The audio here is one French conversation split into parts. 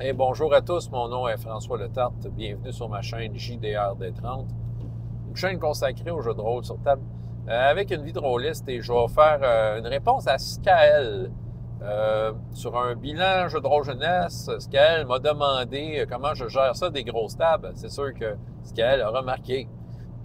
Hey, bonjour à tous, mon nom est François Letarte. Bienvenue sur ma chaîne JDRD30, une chaîne consacrée aux jeux de rôle sur table, avec une vie de rôliste, et je vais faire une réponse à Skaël sur un bilan jeu de rôle jeunesse. Skaël m'a demandé comment je gère ça des grosses tables. C'est sûr que Skaël a remarqué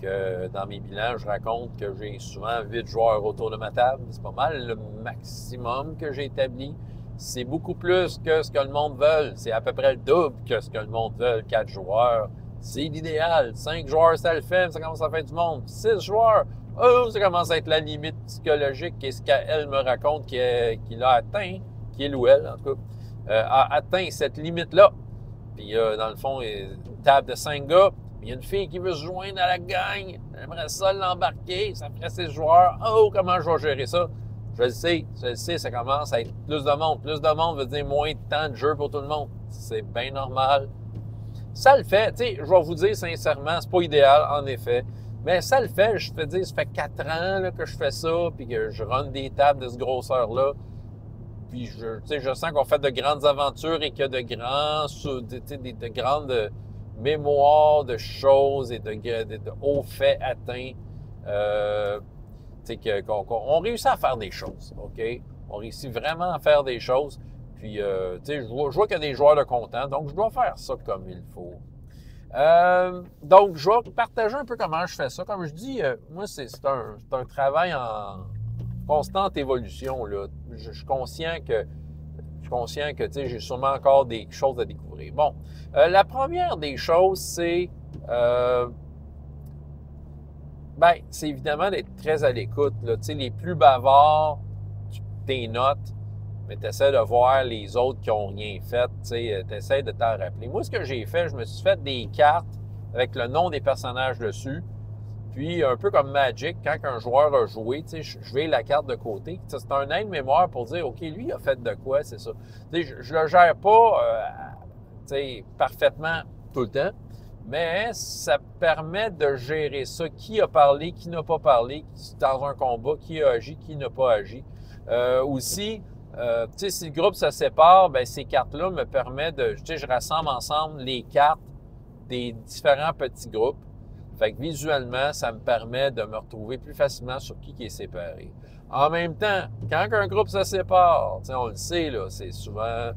que dans mes bilans, je raconte que j'ai souvent 8 joueurs autour de ma table. C'est pas mal le maximum que j'ai établi. C'est beaucoup plus que ce que le monde veut. C'est à peu près le double que ce que le monde veut. 4 joueurs, c'est l'idéal. 5 joueurs, ça le fait, ça commence à faire du monde. 6 joueurs, oh, ça commence à être la limite psychologique. Et ce qu'elle me raconte qu'il a atteint, qu'il ou elle, en tout cas, a atteint cette limite-là. Puis, dans le fond, une table de 5 gars. Il y a une fille qui veut se joindre à la gang. J'aimerais ça l'embarquer. Ça ferait 6 joueurs. Oh, comment je vais gérer ça? Je le sais, ça commence à être plus de monde. Plus de monde veut dire moins de temps de jeu pour tout le monde. C'est bien normal. Ça le fait, tu sais, je vais vous dire sincèrement, c'est pas idéal, en effet. Mais ça le fait, je te dis, ça fait 4 ans là, que je fais ça, puis que je run des tables de ce grosseur-là. Puis, je sens qu'on fait de grandes aventures et qu'il y a de grandes mémoires de choses et de hauts faits atteints. On réussit à faire des choses, OK? On réussit vraiment à faire des choses. Puis, je vois qu'il y a des joueurs de contents, donc je dois faire ça comme il faut. Donc, je vais partager un peu comment je fais ça. Comme je dis, moi, c'est un travail en constante évolution, là. Je suis conscient que j'ai sûrement encore des choses à découvrir. Bon, la première des choses, c'est c'est évidemment d'être très à l'écoute. Les plus bavards, tes notes, mais tu essaies de voir les autres qui n'ont rien fait. Tu essaies de t'en rappeler. Moi, ce que j'ai fait, je me suis fait des cartes avec le nom des personnages dessus. Puis, un peu comme Magic, quand un joueur a joué, je vais la carte de côté. C'est un aide-mémoire pour dire, OK, lui, il a fait de quoi, c'est ça. Je ne le gère pas parfaitement tout le temps. Mais ça permet de gérer ça. Qui a parlé, qui n'a pas parlé dans un combat, qui a agi, qui n'a pas agi. Aussi, si le groupe se sépare, ces cartes-là me permettent je rassemble ensemble les cartes des différents petits groupes. Fait que visuellement, ça me permet de me retrouver plus facilement sur qui est séparé. En même temps, quand un groupe se sépare, on le sait, là, c'est souvent...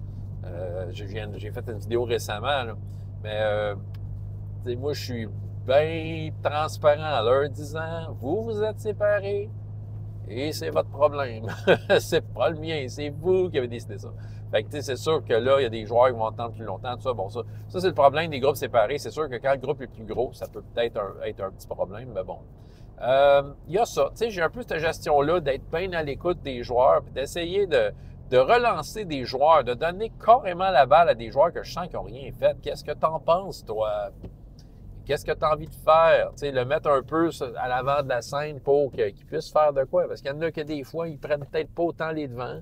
j'ai fait une vidéo récemment, là, mais moi, je suis bien transparent en leur disant, vous êtes séparés et c'est votre problème. C'est pas le mien, c'est vous qui avez décidé ça. Fait que, c'est sûr que là, il y a des joueurs qui vont attendre plus longtemps, tout ça. Bon, ça c'est le problème des groupes séparés. C'est sûr que quand le groupe est plus gros, ça peut peut-être être un petit problème, mais bon. Il y a ça. J'ai un peu cette gestion-là d'être bien à l'écoute des joueurs, puis d'essayer de relancer des joueurs, de donner carrément la balle à des joueurs que je sens qui n'ont rien fait. Qu'est-ce que t'en penses, toi? Qu'est-ce que tu as envie de faire? Le mettre un peu à l'avant de la scène pour qu'il puisse faire de quoi? Parce qu'il y en a que des fois, ils prennent peut-être pas autant les devants.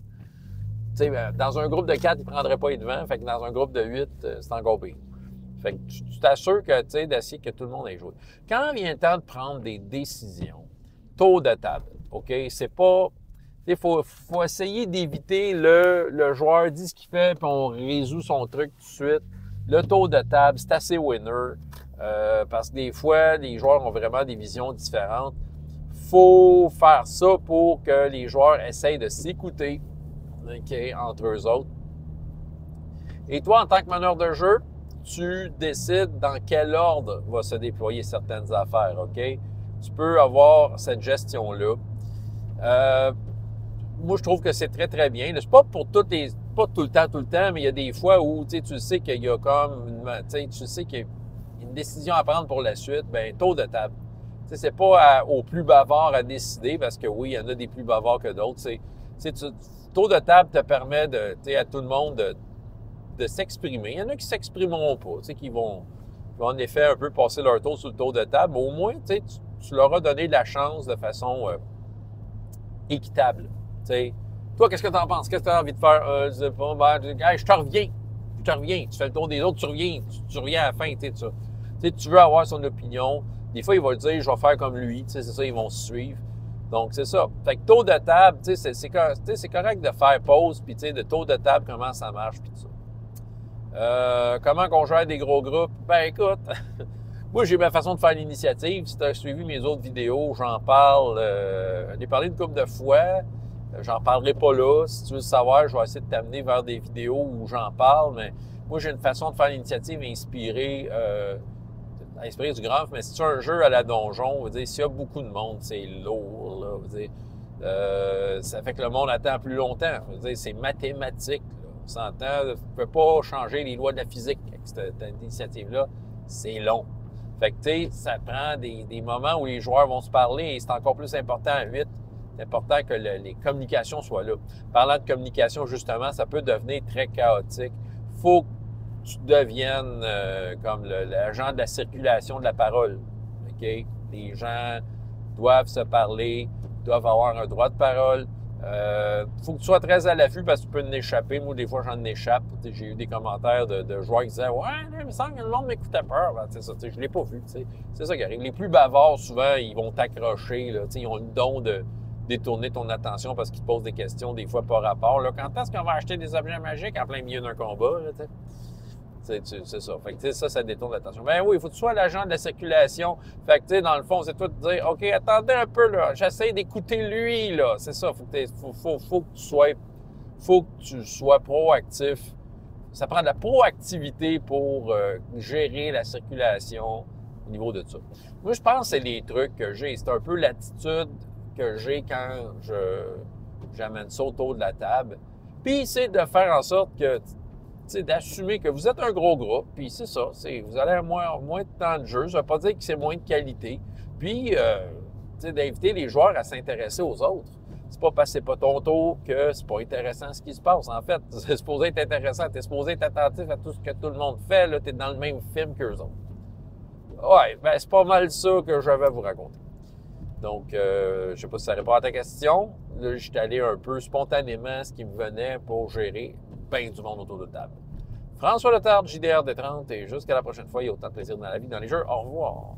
Dans un groupe de 4, ils ne prendraient pas les devants. Fait que dans un groupe de 8, c'est encore pire. Fait que tu t'assures que, d'essayer que tout le monde ait joué. Quand vient le temps de prendre des décisions, tour de table, OK? C'est pas... Il faut essayer d'éviter le joueur dit ce qu'il fait, puis on résout son truc tout de suite. Le tour de table, c'est assez winner. Parce que des fois, les joueurs ont vraiment des visions différentes. Faut faire ça pour que les joueurs essayent de s'écouter, okay, entre eux autres. Et toi, en tant que meneur de jeu, tu décides dans quel ordre va se déployer certaines affaires, OK? Tu peux avoir cette gestion-là. Moi, je trouve que c'est très, très bien. C'est pas pour pas tout le temps, mais il y a des fois où tu sais qu'il y a comme tu sais qu'il y a une décision à prendre pour la suite, tour de table. C'est pas au plus bavard à décider, parce que oui, il y en a des plus bavards que d'autres. Tour de table te permet à tout le monde de s'exprimer. Il y en a qui s'exprimeront pas, qui vont en effet un peu passer leur tour sur le tour de table, mais au moins, tu leur as donné de la chance de façon équitable. Toi, qu'est-ce que tu en penses? Qu'est-ce que tu as envie de faire? Je sais pas, je te reviens. Tu fais le tour des autres, tu reviens à la fin, tu veux avoir son opinion. Des fois, il va le dire, je vais faire comme lui, c'est ça, ils vont se suivre. Donc, c'est ça. Fait que tour de table, c'est correct de faire pause, puis de tour de table, comment ça marche, puis tout ça. Comment qu'on gère des gros groupes? Ben écoute, moi j'ai ma façon de faire l'initiative. Si tu as suivi mes autres vidéos, j'en parle. J'en ai parlé une couple de fois. J'en parlerai pas là. Si tu veux le savoir, je vais essayer de t'amener vers des vidéos où j'en parle. Mais moi j'ai une façon de faire l'initiative inspirée du grand. Mais si tu as un jeu à la donjon, veut dire, s'il y a beaucoup de monde, c'est lourd. Là, veut dire, ça fait que le monde attend plus longtemps. Veut dire, c'est mathématique. On s'entend, tu ne peux pas changer les lois de la physique avec cette initiative-là. C'est long. Fait que, tu sais, ça prend des moments où les joueurs vont se parler et c'est encore plus important à 8. C'est important que les communications soient là. Parlant de communication, justement, ça peut devenir très chaotique. Faut que tu deviennes comme l'agent de la circulation de la parole. OK? Les gens doivent se parler, doivent avoir un droit de parole. Faut que tu sois très à l'affût parce que tu peux en échapper. Moi, des fois, j'en échappe. J'ai eu des commentaires de joueurs qui disaient « Ouais, il me semble que le monde m'écoutait peur. » Ben, ça, je ne l'ai pas vu. C'est ça qui arrive. Les plus bavards, souvent, ils vont t'accrocher. Ils ont le don de détourner ton attention parce qu'ils te posent des questions, des fois pas rapport. Là, quand est-ce qu'on va acheter des objets magiques en plein milieu d'un combat? Là, c'est ça. Fait que, ça détourne l'attention. Ben oui, il faut que tu sois l'agent de la circulation. Fait que, dans le fond, c'est toi de dire, OK, attendez un peu, là. J'essaie d'écouter lui, là. C'est ça. Faut que tu sois proactif. Ça prend de la proactivité pour gérer la circulation au niveau de ça. Moi, je pense que c'est les trucs que j'ai. C'est un peu l'attitude que j'ai quand j'amène ça autour de la table. Puis, c'est de faire en sorte que d'assumer que vous êtes un gros groupe, puis c'est ça, vous allez avoir moins de temps de jeu, ça ne veut pas dire que c'est moins de qualité, puis d'inviter les joueurs à s'intéresser aux autres. C'est pas parce que c'est pas ton tour que c'est pas intéressant ce qui se passe. En fait, c'est supposé être intéressant, tu es supposé être attentif à tout ce que tout le monde fait, là, tu es dans le même film qu'eux autres. Ouais, ben c'est pas mal ça que je vais vous raconter. Donc, je sais pas si ça répond à ta question. Là, je suis allé un peu spontanément ce qui me venait pour gérer bien du monde autour de table. François Letarte, JDR D30, et jusqu'à la prochaine fois, il y a autant de plaisir dans la vie, dans les jeux. Au revoir.